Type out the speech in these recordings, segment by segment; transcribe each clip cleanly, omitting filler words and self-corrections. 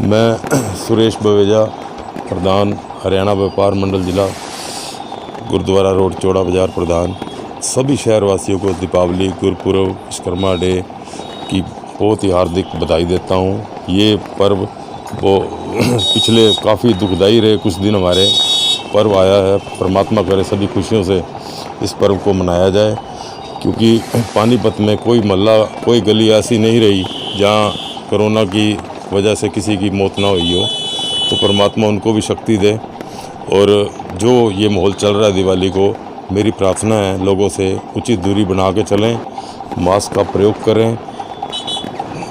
मैं सुरेश बवेजा, प्रधान हरियाणा व्यापार मंडल जिला, गुरुद्वारा रोड, चौड़ा बाज़ार प्रधान, सभी शहरवासियों को दीपावली, गुरुपुरब, विश्वकर्मा डे की बहुत ही हार्दिक बधाई देता हूँ। ये पर्व वो पिछले काफ़ी दुखदाई रहे कुछ दिन हमारे, पर्व आया है। परमात्मा करे सभी खुशियों से इस पर्व को मनाया जाए, क्योंकि पानीपत में कोई मोहल्ला, कोई गली ऐसी नहीं रही जहाँ कोरोना की वजह से किसी की मौत ना हुई हो। तो परमात्मा उनको भी शक्ति दे। और जो ये माहौल चल रहा है दिवाली को, मेरी प्रार्थना है लोगों से उचित दूरी बना के चलें, मास्क का प्रयोग करें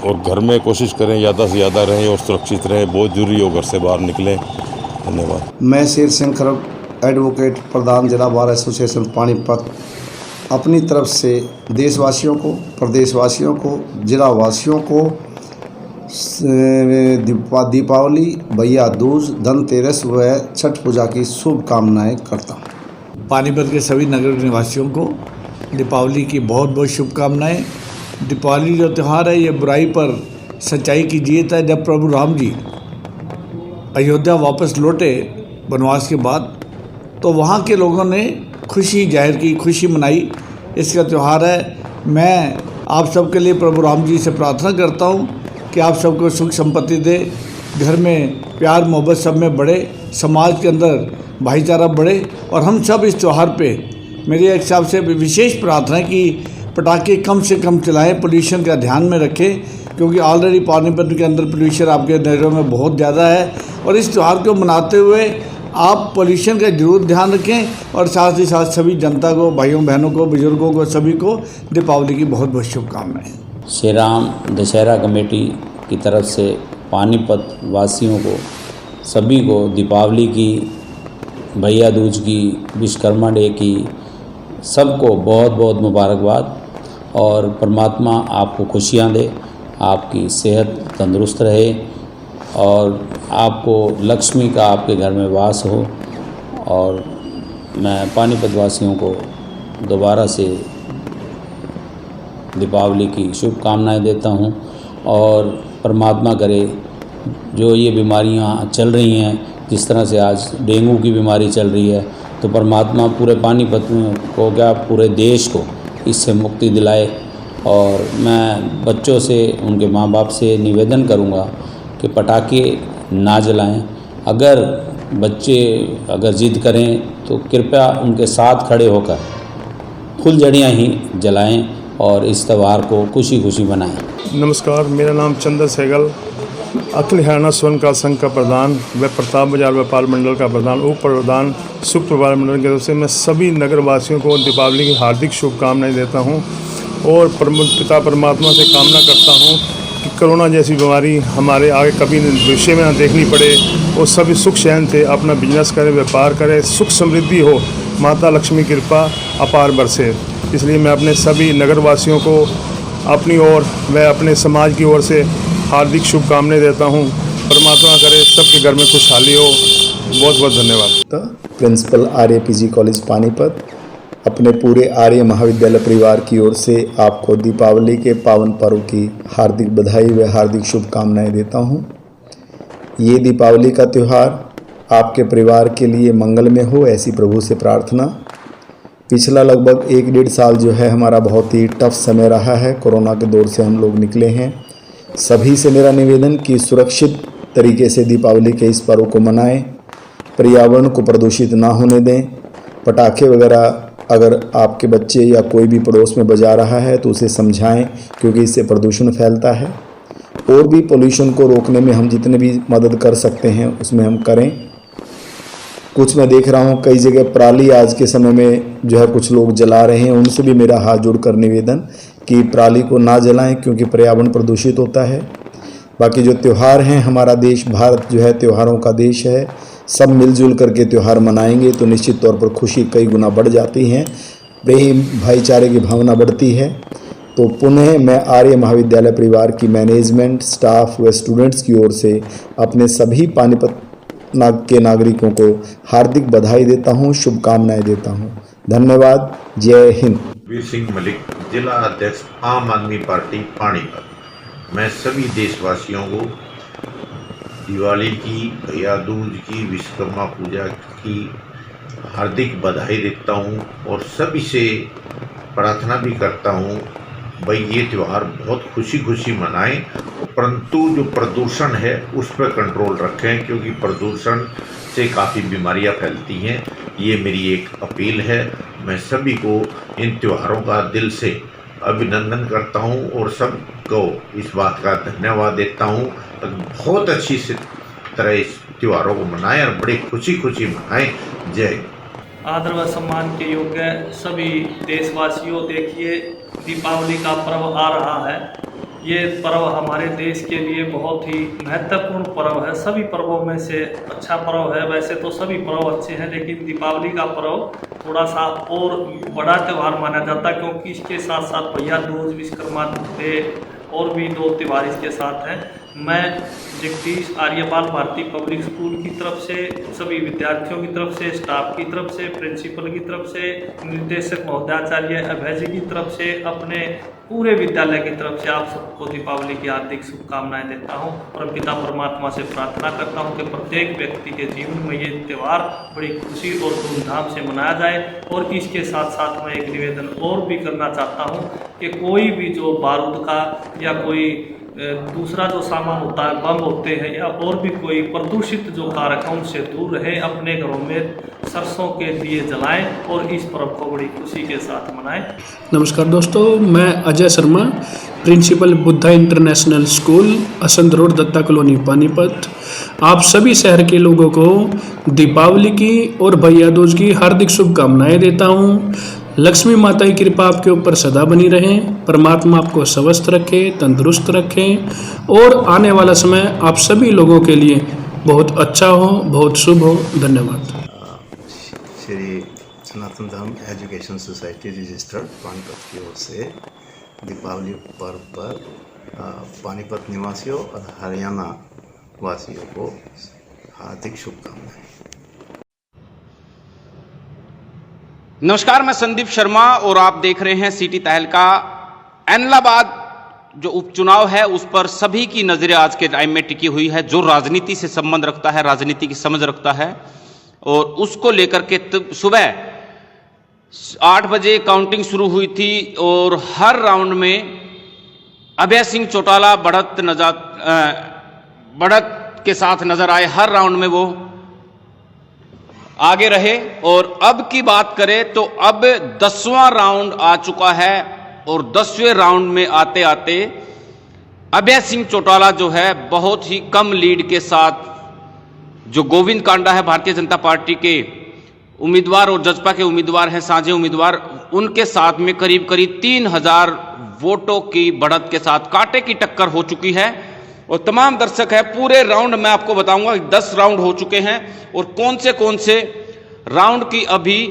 और घर में कोशिश करें ज़्यादा से ज़्यादा रहें और सुरक्षित रहें। बहुत ज़रूरी हो घर से बाहर निकलें। धन्यवाद। मैं शेर सिंह खरब, एडवोकेट, प्रधान जिला बार एसोसिएशन पानीपत, अपनी तरफ से देशवासियों को, प्रदेशवासियों को, जिलावासियों को दीपावली, भैया दूज, धनतेरस व छठ पूजा की शुभकामनाएं करता हूँ। पानीपत के सभी नगर निवासियों को दीपावली की बहुत बहुत शुभकामनाएं। दीपावली जो त्यौहार है, ये बुराई पर सच्चाई की जीत है। जब प्रभु राम जी अयोध्या वापस लौटे वनवास के बाद, तो वहाँ के लोगों ने खुशी जाहिर की, खुशी मनाई। इसका त्यौहार है। मैं आप सबके लिए प्रभु राम जी से प्रार्थना करता हूँ कि आप सबको सुख संपत्ति दे, घर में प्यार मोहब्बत सब में बढ़े, समाज के अंदर भाईचारा बढ़े। और हम सब इस त्यौहार पे मेरी एक हिसाब से विशेष प्रार्थना है कि पटाखे कम से कम चलाएं, पोल्यूशन का ध्यान में रखें, क्योंकि ऑलरेडी पानीपत के अंदर पोल्यूशन आपके नगरों में बहुत ज़्यादा है। और इस त्यौहार को मनाते हुए आप पोल्यूशन का जरूर ध्यान रखें। और साथ ही साथ सभी जनता को, भाइयों बहनों को, बुजुर्गों को, सभी को दीपावली की बहुत बहुत शुभकामनाएं। श्री राम दशहरा कमेटी की तरफ से पानीपत वासियों को, सभी को दीपावली की, भैया दूज की, विश्वकर्मा डे की, सबको बहुत बहुत मुबारकबाद। और परमात्मा आपको खुशियाँ दे, आपकी सेहत तंदुरुस्त रहे और आपको लक्ष्मी का आपके घर में वास हो। और मैं पानीपत वासियों को दोबारा से दीपावली की शुभकामनाएं देता हूं। और परमात्मा करे जो ये बीमारियां चल रही हैं, जिस तरह से आज डेंगू की बीमारी चल रही है, तो परमात्मा पूरे पानीपत में को क्या पूरे देश को इससे मुक्ति दिलाए। और मैं बच्चों से, उनके माँ बाप से निवेदन करूंगा कि पटाखे ना जलाएं। अगर बच्चे जिद करें तो कृपया उनके साथ खड़े होकर फुलझड़ियाँ ही जलाएं और इस त्यौहार को खुशी खुशी बनाएं। नमस्कार, मेरा नाम चंदन सहगल, अखिल हरियाणा स्वर्णकार संघ का प्रधान व प्रताप बाजार व्यापार मंडल का प्रधान, उप प्रधान, सुख व्यापार मंडल की तरफ से मैं सभी नगरवासियों को दीपावली की हार्दिक शुभकामनाएं देता हूं। और पिता परमात्मा से कामना करता हूं कि कोरोना जैसी बीमारी हमारे आगे कभी भविष्य में न देखनी पड़े और सभी सुख चैन से अपना बिजनेस करें, व्यापार करें, सुख समृद्धि हो, माता लक्ष्मी कृपा अपार बरसे। इसलिए मैं अपने सभी नगरवासियों को अपनी ओर व अपने समाज की ओर से हार्दिक शुभकामनाएं देता हूं। परमात्मा करे सबके घर में खुशहाली हो। बहुत बहुत धन्यवाद। प्रिंसिपल आर्यपीजी कॉलेज पानीपत अपने पूरे आर्य महाविद्यालय परिवार की ओर से आपको दीपावली के पावन पर्व की हार्दिक बधाई व हार्दिक शुभकामनाएं देता हूं। ये दीपावली का त्यौहार आपके परिवार के लिए मंगलमय हो, ऐसी प्रभु से प्रार्थना। पिछला लगभग 1-1.5 साल जो है हमारा बहुत ही टफ समय रहा है। कोरोना के दौर से हम लोग निकले हैं। सभी से मेरा निवेदन कि सुरक्षित तरीके से दीपावली के इस पर्व को मनाएं, पर्यावरण को प्रदूषित ना होने दें। पटाखे वगैरह अगर आपके बच्चे या कोई भी पड़ोस में बजा रहा है तो उसे समझाएं, क्योंकि इससे प्रदूषण फैलता है। और भी पोल्यूशन को रोकने में हम जितने भी मदद कर सकते हैं उसमें हम करें। कुछ मैं देख रहा हूँ कई जगह पराली आज के समय में जो है कुछ लोग जला रहे हैं, उनसे भी मेरा हाथ जोड़कर निवेदन कि पराली को ना जलाएं, क्योंकि पर्यावरण प्रदूषित होता है। बाकी जो त्यौहार हैं, हमारा देश भारत जो है त्योहारों का देश है। सब मिलजुल करके त्यौहार मनाएंगे तो निश्चित तौर पर खुशी कई गुना बढ़ जाती हैं, प्रेम भाईचारे की भावना बढ़ती है। तो पुनः मैं आर्य महाविद्यालय परिवार की मैनेजमेंट, स्टाफ व स्टूडेंट्स की ओर से अपने सभी पानीपत के नागरिकों को हार्दिक बधाई देता हूं, शुभकामनाएं देता हूं। धन्यवाद। जय हिंद। वीर सिंह मलिक, जिला अध्यक्ष आम आदमी पार्टी पानीपत। मैं सभी देशवासियों को दिवाली की, भैया दूज की, विश्वकर्मा पूजा की हार्दिक बधाई देता हूँ और सभी से प्रार्थना भी करता हूँ भाई ये त्यौहार बहुत खुशी खुशी मनाएं, परंतु जो प्रदूषण है उस पर कंट्रोल रखें क्योंकि प्रदूषण से काफ़ी बीमारियां फैलती हैं। ये मेरी एक अपील है। मैं सभी को इन त्योहारों का दिल से अभिनंदन करता हूँ और सबको इस बात का धन्यवाद देता हूँ। बहुत अच्छी से तरह इस त्योहारों को मनाएं और बड़ी खुशी खुशी मनाएं। जय। आदर व सम्मान के योग्य सभी देशवासियों, देखिए दीपावली का पर्व आ रहा है। ये पर्व हमारे देश के लिए बहुत ही महत्वपूर्ण पर्व है। सभी पर्वों में से अच्छा पर्व है। वैसे तो सभी पर्व अच्छे हैं, लेकिन दीपावली का पर्व थोड़ा सा और बड़ा त्यौहार माना जाता है क्योंकि इसके साथ साथ भैया दूज, विश्वकर्मा डे और भी 2 त्यौहार इसके साथ हैं। मैं जगदीश आर्यपाल भारती पब्लिक स्कूल की तरफ से, सभी विद्यार्थियों की तरफ से, स्टाफ की तरफ से, प्रिंसिपल की तरफ से, निर्देशक महोदयाचार्य अभय जी की तरफ से, अपने पूरे विद्यालय की तरफ से आप सबको दीपावली की हार्दिक शुभकामनाएं देता हूं और पिता परमात्मा से प्रार्थना करता हूं कि प्रत्येक व्यक्ति के जीवन में ये त्यौहार बड़ी खुशी और धूमधाम से मनाया जाए। और इसके साथ साथ मैं एक निवेदन और भी करना चाहता हूं कि कोई भी जो बारूद का या कोई दूसरा जो सामान होता है, बम होते हैं या और भी कोई प्रदूषित जो कारक है उनसे दूर रहे। अपने घरों में सरसों के दिए जलाएं और इस पर्व को बड़ी खुशी के साथ मनाएं। नमस्कार दोस्तों, मैं Ajay Sharma, principal Buddha international school, Asant road, Datta colony, Panipat. आप सभी शहर के लोगों को दीपावली की और भैया दूज की हार्दिक शुभकामनाएं देता हूं। लक्ष्मी माता की कृपा आपके ऊपर सदा बनी रहे। परमात्मा आपको स्वस्थ रखे, तंदुरुस्त रखें और आने वाला समय आप सभी लोगों के लिए बहुत अच्छा हो, बहुत शुभ हो। धन्यवाद। श्री सनातन धर्म एजुकेशन सोसाइटी रजिस्टर्ड पानीपत की ओर से दीपावली पर्व पर पानीपत निवासियों और हरियाणा वासियों को हार्दिक शुभकामनाएं। नमस्कार, मैं संदीप शर्मा और आप देख रहे हैं सिटी तहलका। एनलाबाद जो उपचुनाव है उस पर सभी की नजरें आज के टाइम में टिकी हुई है। जो राजनीति से संबंध रखता है, राजनीति की समझ रखता है, और उसको लेकर के सुबह 8 बजे काउंटिंग शुरू हुई थी और हर राउंड में अभय सिंह चौटाला बढ़त के साथ नजर आए। हर राउंड में वो आगे रहे। और अब की बात करें तो अब 10वां राउंड आ चुका है और 10वें राउंड में आते आते अभय सिंह चौटाला जो है बहुत ही कम लीड के साथ, जो गोविंद कांडा है भारतीय जनता पार्टी के उम्मीदवार और जजपा के उम्मीदवार हैं, साझे उम्मीदवार, उनके साथ में करीब करीब 3000 वोटों की बढ़त के साथ कांटे की टक्कर हो चुकी है। और तमाम दर्शक है, पूरे राउंड मैं आपको बताऊंगा 10 राउंड हो चुके हैं और कौन से राउंड की अभी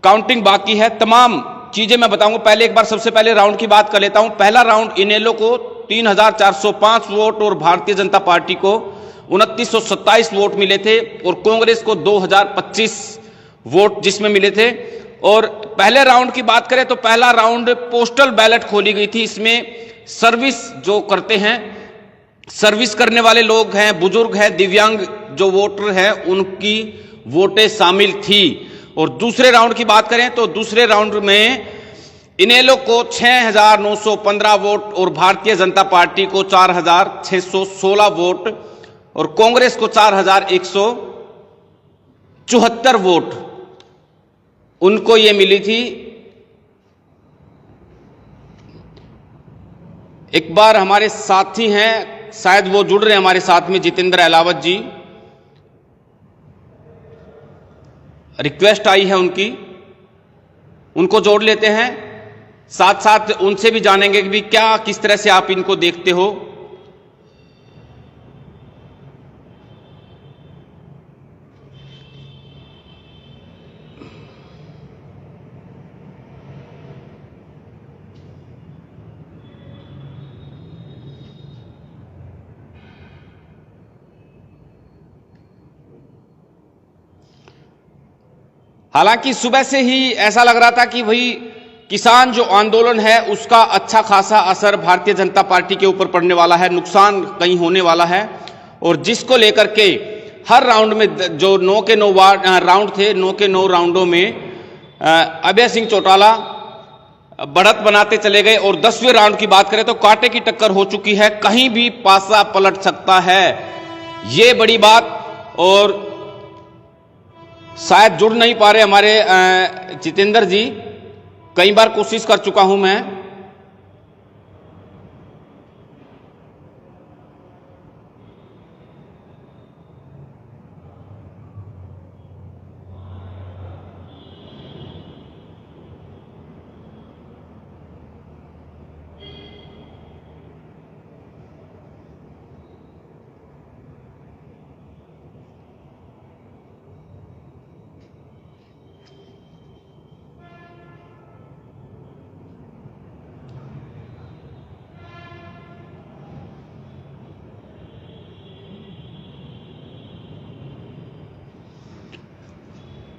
काउंटिंग बाकी है, तमाम चीजें मैं बताऊंगा। पहले एक बार सबसे पहले राउंड की बात कर लेता हूं। पहला राउंड इनेलो को 3405 वोट और भारतीय जनता पार्टी को 2927 वोट मिले थे और कांग्रेस को 2025 वोट जिसमें मिले थे। और पहले राउंड की बात करें तो पहला राउंड पोस्टल बैलेट खोली गई थी। इसमें सर्विस जो करते हैं, सर्विस करने वाले लोग हैं, बुजुर्ग हैं, दिव्यांग जो वोटर हैं, उनकी वोटें शामिल थी। और दूसरे राउंड की बात करें तो दूसरे राउंड में इनेलो को 6915 वोट और भारतीय जनता पार्टी को 4616 वोट और कांग्रेस को 4174 वोट उनको ये मिली थी। एक बार हमारे साथी हैं, शायद वो जुड़ रहे हैं हमारे साथ में, जितेंद्र अहलावत जी, रिक्वेस्ट आई है उनकी, उनको जोड़ लेते हैं। साथ साथ उनसे भी जानेंगे कि भी क्या किस तरह से आप इनको देखते हो। हालांकि सुबह से ही ऐसा लग रहा था कि भाई किसान जो आंदोलन है उसका अच्छा खासा असर भारतीय जनता पार्टी के ऊपर पड़ने वाला है, नुकसान कहीं होने वाला है। और जिसको लेकर के हर राउंड में जो 9 के 9 राउंड थे, 9 के 9 राउंडों में अभय सिंह चौटाला बढ़त बनाते चले गए। और 10वें राउंड की बात करें तो कांटे की टक्कर हो चुकी है, कहीं भी पासा पलट सकता है, ये बड़ी बात। और शायद जुड़ नहीं पा रहे हमारे जितेंद्र जी, कई बार कोशिश कर चुका हूं मैं।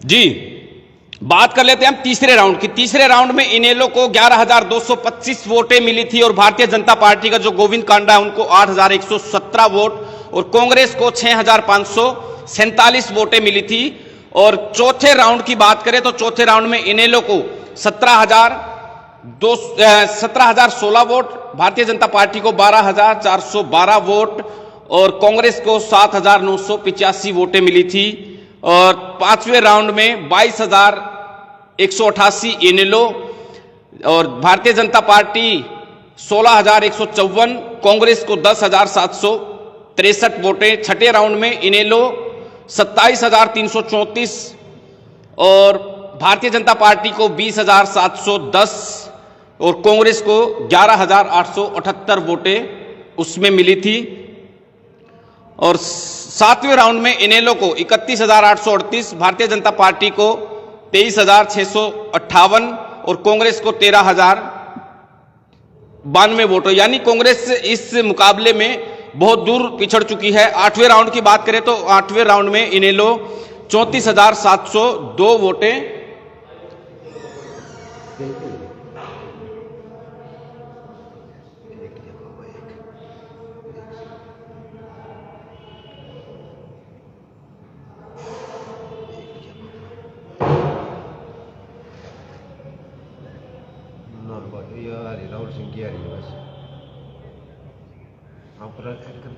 जी, बात कर लेते हैं हम तीसरे राउंड की। तीसरे राउंड में इनेलो को 11,225 वोटें मिली थी और भारतीय जनता पार्टी का जो गोविंद कांडा है उनको 8,117 वोट और कांग्रेस को 6,547 वोटें मिली थी। और चौथे राउंड की बात करें तो चौथे राउंड में इनेलो को 17,016 वोट, भारतीय जनता पार्टी को 12,412 वोट और कांग्रेस को 7,985 वोटें मिली थी। और पांचवें राउंड में 22,188 इनेलो और भारतीय जनता पार्टी 16,154, कांग्रेस को 10,763 वोटें। छठे राउंड में इनेलो 27,334 और भारतीय जनता पार्टी को 20,710 और कांग्रेस को 11,878 वोटें उसमें मिली थी। और सातवें राउंड में इनेलो को 31,838, भारतीय जनता पार्टी को 23,658 और कांग्रेस को 13,092 वोट, यानी कांग्रेस इस मुकाबले में बहुत दूर पिछड़ चुकी है। आठवें राउंड की बात करें तो आठवें राउंड में इनेलो 34,702 वोटें राहुल सिंह की आ रही है बस आप ऐड कर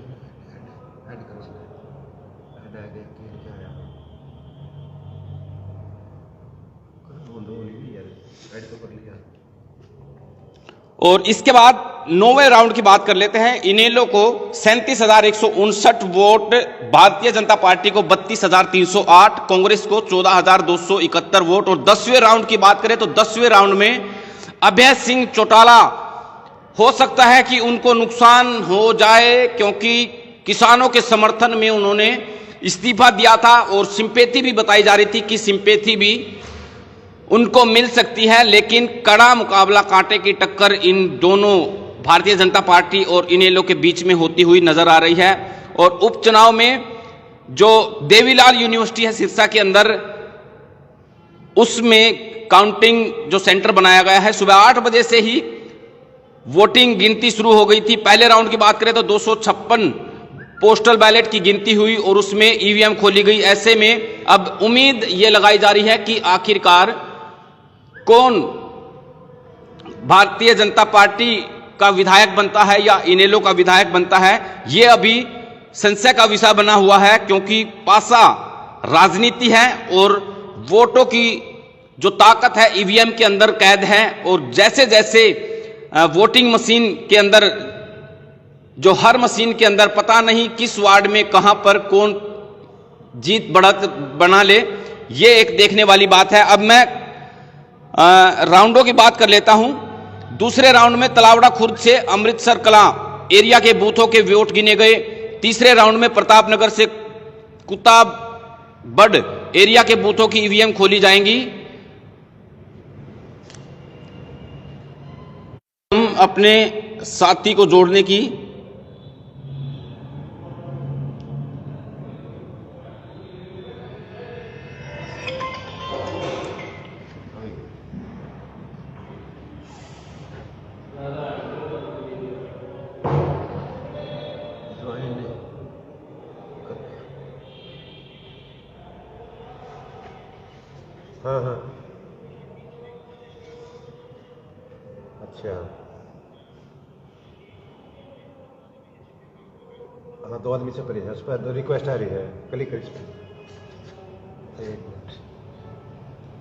और इसके बाद 9वें राउंड की बात कर लेते हैं। इनेलो को 37,159 वोट, भारतीय जनता पार्टी को 32,308, कांग्रेस को 14,271 वोट। और 10वें राउंड की बात करें तो 10वें राउंड में अभय सिंह चौटाला हो सकता है कि उनको नुकसान हो जाए, क्योंकि किसानों के समर्थन में उन्होंने इस्तीफा दिया था और सिंपैथी भी बताई जा रही थी कि सिंपैथी भी उनको मिल सकती है। लेकिन कड़ा मुकाबला, कांटे की टक्कर इन दोनों भारतीय जनता पार्टी और इनेलो के बीच में होती हुई नजर आ रही है। और उपचुनाव में जो देवीलाल यूनिवर्सिटी है सिरसा के अंदर, उसमें काउंटिंग जो सेंटर बनाया गया है, सुबह 8 बजे से ही वोटिंग गिनती शुरू हो गई थी। पहले राउंड की बात करें तो 256 पोस्टल बैलेट की गिनती हुई और उसमें ईवीएम खोली गई। ऐसे में अब उम्मीद ये लगाई जा रही है कि आखिरकार कौन भारतीय जनता पार्टी का विधायक बनता है या इनेलो का विधायक बनता है, ये अभी संशय का विषय बना हुआ है, क्योंकि पासा राजनीति है और वोटों की जो ताकत है ईवीएम के अंदर कैद है। और जैसे जैसे वोटिंग मशीन के अंदर, जो हर मशीन के अंदर पता नहीं किस वार्ड में कहां पर कौन जीत बढ़त बना ले, ये एक देखने वाली बात है। अब मैं राउंडों की बात कर लेता हूं। दूसरे राउंड में तलावड़ा खुर्द से अमृतसर कलां एरिया के बूथों के वोट गिने गए। तीसरे राउंड में प्रतापनगर से कुताबड़ एरिया के बूथों की ईवीएम खोली जाएंगी। हम अपने साथी को जोड़ने की हाँ हाँ अच्छा हाँ 2 आदमी से परे है, उस पर 2 रिक्वेस्ट आ रही है, क्लिक कर इस पर। 1 मिनट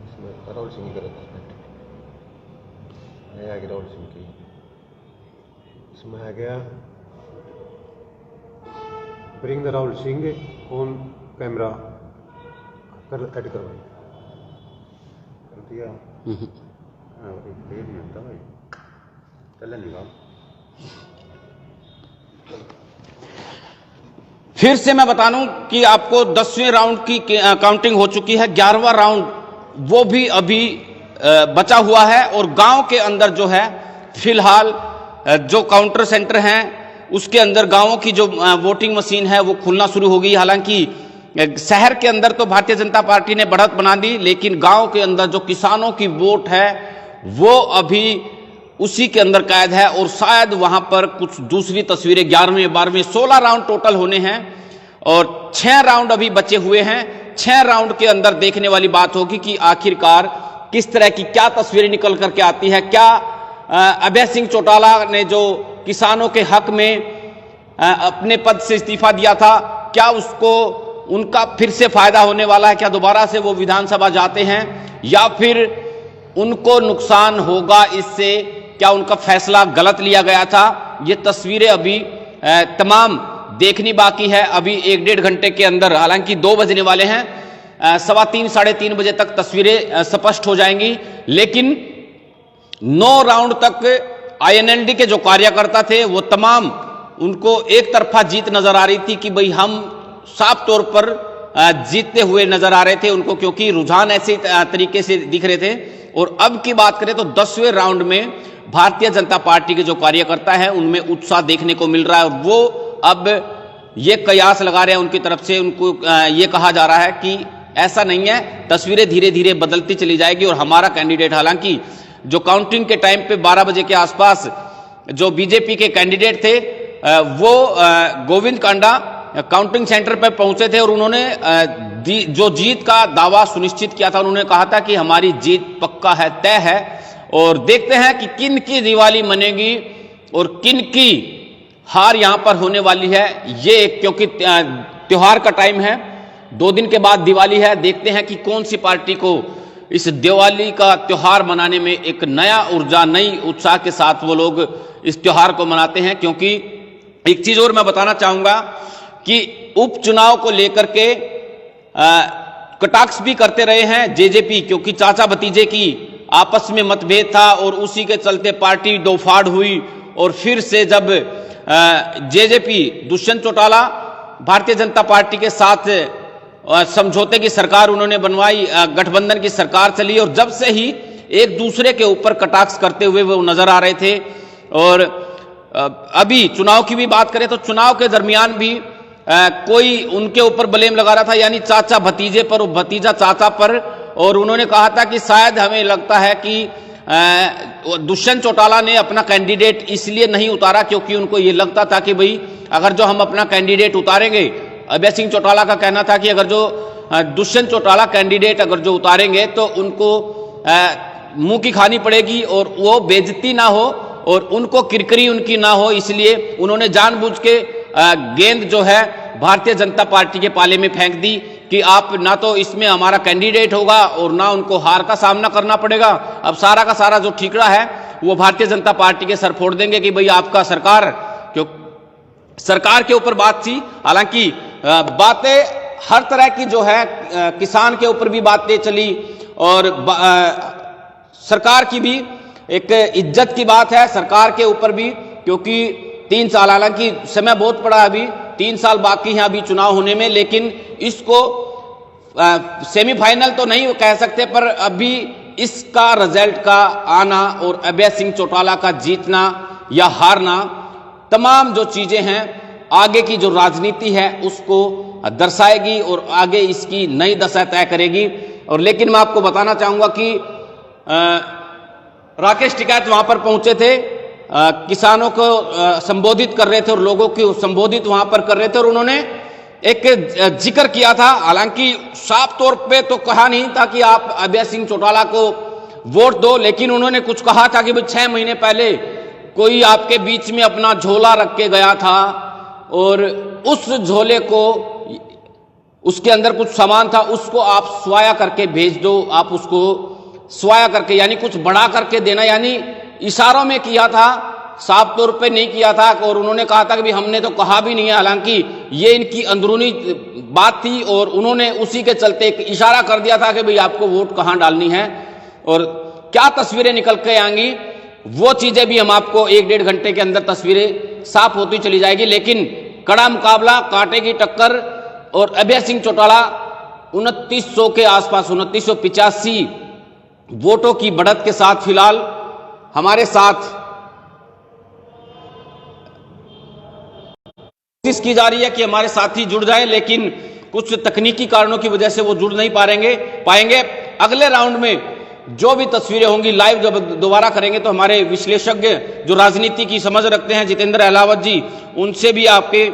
इसमें राहुल सिंह की गलत है, आगे राहुल सिंह की इसमें आ गया bring the Rahul Singh on camera कर ऐड करवाई कर दिया। हाँ एक नहीं होता भाई चल नहीं काम। फिर से मैं बता दूं कि आपको 10वें राउंड की काउंटिंग हो चुकी है, 11वां राउंड वो भी अभी बचा हुआ है और गांव के अंदर जो है फिलहाल जो काउंटर सेंटर हैं उसके अंदर गांवों की जो वोटिंग मशीन है वो खुलना शुरू हो गई। हालांकि शहर के अंदर तो भारतीय जनता पार्टी ने बढ़त बना दी, लेकिन गांव के अंदर जो किसानों की वोट है वो अभी उसी के अंदर कैद है और शायद वहां पर कुछ दूसरी तस्वीरें 11वें 12वें 16 राउंड टोटल होने हैं और 6 राउंड अभी बचे हुए हैं। 6 राउंड के अंदर देखने वाली बात होगी कि आखिरकार किस तरह की क्या तस्वीरें निकल करके आती है। क्या अभय सिंह चौटाला ने जो किसानों के हक में अपने पद से इस्तीफा दिया था, क्या उसको उनका फिर से फायदा होने वाला है? क्या दोबारा से वो विधानसभा जाते हैं या फिर उनको नुकसान होगा इससे? क्या उनका फैसला गलत लिया गया था? ये तस्वीरें अभी तमाम देखनी बाकी है। अभी 1-1.5 घंटे के अंदर, हालांकि 2 बजने वाले हैं, 3:15 साढ़े 3 बजे तक तस्वीरें स्पष्ट हो जाएंगी। लेकिन 9 राउंड तक INLD के जो कार्यकर्ता थे वो तमाम, उनको एक तरफा जीत नजर आ रही थी कि भाई हम साफ तौर पर जीतते हुए नजर आ रहे थे उनको, क्योंकि रुझान ऐसे तरीके से दिख रहे थे। और अब की बात करें तो 10वें राउंड में भारतीय जनता पार्टी के जो कार्यकर्ता हैं उनमें उत्साह देखने को मिल रहा है और वो अब ये कयास लगा रहे हैं उनकी तरफ से, उनको ये कहा जा रहा है कि ऐसा नहीं है, तस्वीरें धीरे धीरे बदलती चली जाएगी और हमारा कैंडिडेट, हालांकि जो काउंटिंग के टाइम पे 12 बजे के आसपास जो बीजेपी के कैंडिडेट थे वो गोविंद कांडा काउंटिंग सेंटर पर पहुंचे थे और उन्होंने जो जीत का दावा सुनिश्चित किया था, उन्होंने कहा था कि हमारी जीत पक्का है, तय है। और देखते हैं कि किन की दिवाली मनेगी और किन की हार यहां पर होने वाली है। ये क्योंकि त्योहार का टाइम है, 2 दिन के बाद दिवाली है, देखते हैं कि कौन सी पार्टी को इस दिवाली का त्योहार मनाने में एक नया ऊर्जा, नई उत्साह के साथ वो लोग इस त्योहार को मनाते हैं। क्योंकि एक चीज और मैं बताना चाहूंगा कि उपचुनाव को लेकर के कटाक्ष भी करते रहे हैं जेजेपी, क्योंकि चाचा भतीजे की आपस में मतभेद था और उसी के चलते पार्टी दो फाड़ हुई। और फिर से जब जेजेपी दुष्यंत चौटाला भारतीय जनता पार्टी के साथ समझौते की सरकार उन्होंने बनवाई, गठबंधन की सरकार चली और जब से ही एक दूसरे के ऊपर कटाक्ष करते हुए वो नजर आ रहे थे। और अभी चुनाव की भी बात करें तो चुनाव के दरमियान भी कोई उनके ऊपर ब्लेम लगा रहा था, यानी चाचा भतीजे पर और भतीजा चाचा पर। और उन्होंने कहा था कि शायद हमें लगता है कि दुष्यंत चौटाला ने अपना कैंडिडेट इसलिए नहीं उतारा क्योंकि उनको ये लगता था कि भाई अगर जो हम अपना कैंडिडेट उतारेंगे, अभय सिंह चौटाला का कहना था कि अगर जो दुष्यंत चौटाला कैंडिडेट अगर जो उतारेंगे तो उनको मुंह की खानी पड़ेगी और वो बेइज्जती ना हो और उनको किरकिरी उनकी ना हो, इसलिए उन्होंने जानबूझ के गेंद जो है भारतीय जनता पार्टी के पाले में फेंक दी कि आप ना तो इसमें हमारा कैंडिडेट होगा और ना उनको हार का सामना करना पड़ेगा। अब सारा का सारा जो ठीकरा है वो भारतीय जनता पार्टी के सर फोड़ देंगे कि भाई आपका सरकार, क्यों सरकार के ऊपर बात थी। हालांकि बातें हर तरह की जो है, किसान के ऊपर भी बातें चली और सरकार की भी एक इज्जत की बात है सरकार के ऊपर भी, क्योंकि 3 साल, हालांकि समय बहुत पड़ा, अभी 3 साल बाकी हैं अभी चुनाव होने में, लेकिन इसको सेमीफाइनल तो नहीं कह सकते, पर अभी इसका रिजल्ट का आना और अभय सिंह चौटाला का जीतना या हारना, तमाम जो चीजें हैं आगे की जो राजनीति है उसको दर्शाएगी और आगे इसकी नई दशा तय करेगी। और लेकिन मैं आपको बताना चाहूंगा कि राकेश टिकैत वहां पर पहुंचे थे, किसानों को संबोधित कर रहे थे और लोगों को संबोधित वहां पर कर रहे थे और उन्होंने एक जिक्र किया था, हालांकि साफ तौर पे तो कहा नहीं था कि आप अभय सिंह चौटाला को वोट दो, लेकिन उन्होंने कुछ कहा था कि भाई 6 महीने पहले कोई आपके बीच में अपना झोला रख के गया था और उस झोले को, उसके अंदर कुछ सामान था, उसको आप स्वाया करके भेज दो, आप उसको स्वाया करके, यानी कुछ बढ़ा करके देना, यानी इशारों में किया था, साफ तौर पे नहीं किया था। और उन्होंने कहा था कि भी हमने तो कहा भी नहीं है, हालांकि ये इनकी अंदरूनी बात थी और उन्होंने उसी के चलते एक इशारा कर दिया था कि भाई आपको वोट कहां डालनी है और क्या तस्वीरें निकल के आएंगी, वो चीजें भी हम आपको 1-1.5 घंटे के अंदर तस्वीरें साफ होती चली जाएगी। लेकिन कड़ा मुकाबला, कांटे की टक्कर और अभय सिंह चौटाला 2900 के आसपास, 2985 वोटों की बढ़त के साथ फिलहाल हमारे साथ कोशिश की जा रही है कि हमारे साथी जुड़ जाएं, लेकिन कुछ तकनीकी कारणों की वजह से वो जुड़ नहीं पाएंगे। अगले राउंड में जो भी तस्वीरें होंगी लाइव जब दोबारा करेंगे तो हमारे विश्लेषज्ञ जो राजनीति की समझ रखते हैं, जितेंद्र अहलावत जी, उनसे भी आपके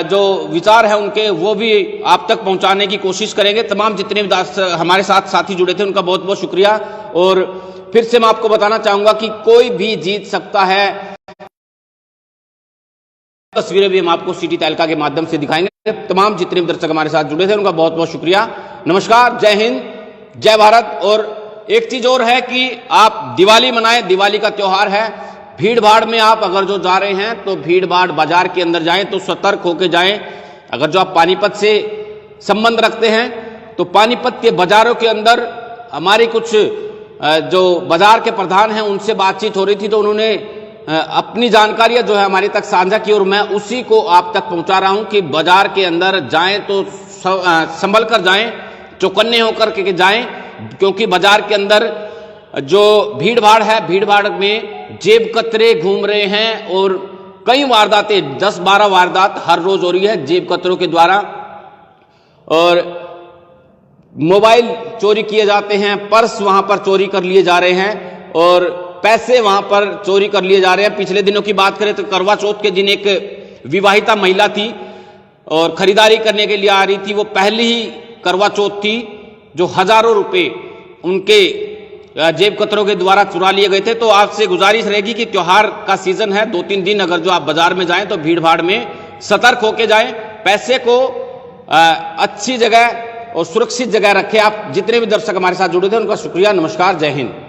जो विचार है उनके, वो भी आप तक पहुंचाने की कोशिश करेंगे। तमाम जितने भी हमारे साथ साथी जुड़े थे उनका बहुत बहुत शुक्रिया। और फिर से मैं आपको बताना चाहूंगा कि कोई भी जीत सकता है। तस्वीरें भी हम आपको सिटी तहलका के माध्यम से दिखाएंगे। तमाम जितने भी दर्शक हमारे साथ जुड़े थे उनका बहुत बहुत शुक्रिया। नमस्कार, जय हिंद, जय भारत। और एक चीज और है कि आप दिवाली मनाएं, दिवाली का त्योहार है। भीड़ भाड़ में आप अगर जो जा रहे हैं तो भीड़ भाड़ बाजार के अंदर जाएं तो सतर्क होकर जाएं। अगर जो आप पानीपत से संबंध रखते हैं तो पानीपत के बाजारों के अंदर हमारी कुछ जो बाजार के प्रधान हैं उनसे बातचीत हो रही थी, तो उन्होंने अपनी जानकारियां जो है हमारे तक साझा की और मैं उसी को आप तक पहुंचा रहा हूं कि बाजार के अंदर जाएं तो संभल कर जाएं, चौकन्ने होकर के जाएं, क्योंकि बाजार के अंदर जो भीड़ भाड़ है, भीड़ भाड़ में जेब कतरे घूम रहे हैं और कई वारदातें, 10-12 वारदात हर रोज हो रही है जेब कतरों के द्वारा। और मोबाइल चोरी किए जाते हैं, पर्स वहां पर चोरी कर लिए जा रहे हैं और पैसे वहां पर चोरी कर लिए जा रहे हैं। पिछले दिनों की बात करें तो करवा चौथ के दिन एक विवाहिता महिला थी और खरीदारी करने के लिए आ रही थी। वो पहली ही करवा चौथ थी जो हजारों रुपए उनके जेब कतरों के द्वारा चुरा लिए गए थे। तो आपसे गुजारिश रहेगी कि त्योहार का सीजन है, 2-3 दिन अगर जो आप बाजार में जाएं तो भीड़ भाड़ में सतर्क होके जाएं, पैसे को अच्छी जगह और सुरक्षित जगह रखें। आप जितने भी दर्शक हमारे साथ जुड़े थे उनका शुक्रिया। नमस्कार, जय हिंद।